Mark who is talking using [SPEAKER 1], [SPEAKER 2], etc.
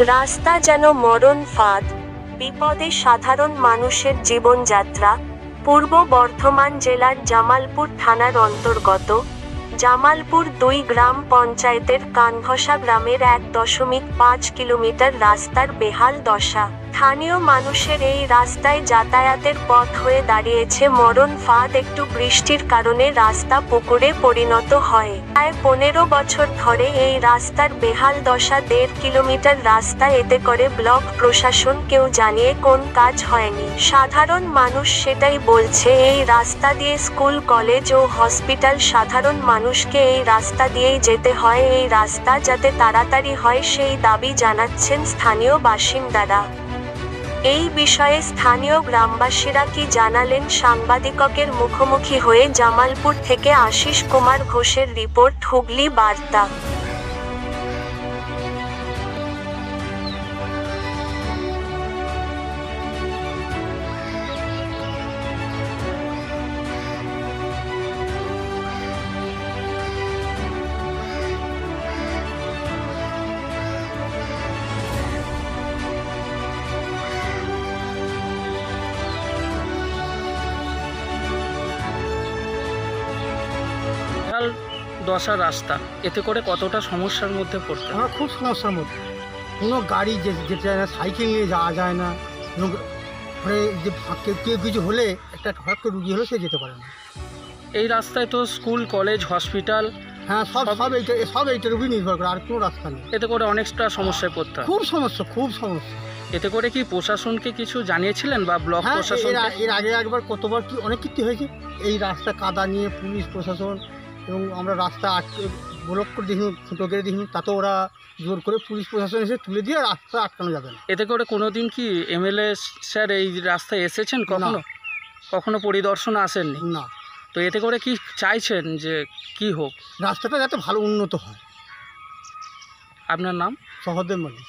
[SPEAKER 1] রাস্তা যেন মরণ ফাঁদ, বিপদে সাধারণ মানুষের জীবনযাত্রা। পূর্ব বর্ধমান জেলার জামালপুর থানার অন্তর্গত জামালপুর ২ গ্রাম পঞ্চায়েতের কানঘষা গ্রামের ১.৫ কিলোমিটার রাস্তার বেহাল দশা। স্থানীয় মানুষের এই রাস্তায় যাতায়াতের পথ হয়ে দাঁড়িয়েছে মরণ ফাঁদ। একটু বৃষ্টির কারণে রাস্তা পুকুরে পরিণত হয়। প্রায় ১৫ বছর ধরে এই রাস্তার বেহাল দশা। ১.৫ কিলোমিটার রাস্তা, এতে করে ব্লক প্রশাসন কেউ জানিয়ে কোন কাজ হয়নি। সাধারণ মানুষ সেটাই বলছে। এই রাস্তা দিয়ে স্কুল, কলেজ ও হসপিটাল। সাধারণ মানুষকে এই রাস্তা দিয়েই যেতে হয়। এই রাস্তা যাতে তাড়াতাড়ি হয় সেই দাবি জানাচ্ছেন স্থানীয় বাসিন্দারা। এই বিষয়ে স্থানীয় গ্রামবাসীরা কি জানালেন সাংবাদিকের মুখোমুখি হয়ে জামালপুর থেকে আশিস কুমার ঘোষের রিপোর্ট, হুগলি বার্তা।
[SPEAKER 2] বেহাল দশা রাস্তা, এতে করে কতটা সমস্যার মধ্যে পড়তে হয়?
[SPEAKER 3] আমরা খুব সমস্যার মধ্যে। কোনো গাড়ি যেতে যায় না, সাইকেল নিয়ে যাওয়া যায় না। মানে যে কেউ কিছু হলে, একটা হঠাৎ করে রুগী হলে সে যেতে পারে না।
[SPEAKER 2] এই রাস্তায় তো স্কুল, কলেজ, হসপিটাল,
[SPEAKER 3] হ্যাঁ, সব এইটার উপরই নির্ভর করে, আর কোনো রাস্তা নেই।
[SPEAKER 2] এতে করে অনেকটা সমস্যায় পড়তে হয়।
[SPEAKER 3] খুব সমস্যা, খুব সমস্যা।
[SPEAKER 2] এতে করে কি প্রশাসনকে কিছু জানিয়েছিলেন বা ব্লক
[SPEAKER 3] হ্যাঁ,
[SPEAKER 2] প্রশাসন?
[SPEAKER 3] এর আগে একবার কতবার কি অনেক কিছু হয়েছে। এই রাস্তা কাদা নিয়ে পুলিশ প্রশাসন, এবং আমরা রাস্তা ব্লক করে দেখিনি, ফুটো করে দেখিনি, তাতেও ওরা জোর করে পুলিশ প্রশাসন এসে তুলে দিয়ে রাস্তা আটকানো যাবে না।
[SPEAKER 2] এতে করে কোনোদিন কি এমএলএ স্যার এই রাস্তায় এসেছেন কখনো? কখনো পরিদর্শন আসেননি?
[SPEAKER 3] না।
[SPEAKER 2] তো এতে করে কি চাইছেন যে কি হোক?
[SPEAKER 3] রাস্তাটা যাতে ভালো উন্নত হয়।
[SPEAKER 2] আপনার নাম?
[SPEAKER 3] সহদেব মল্লিক।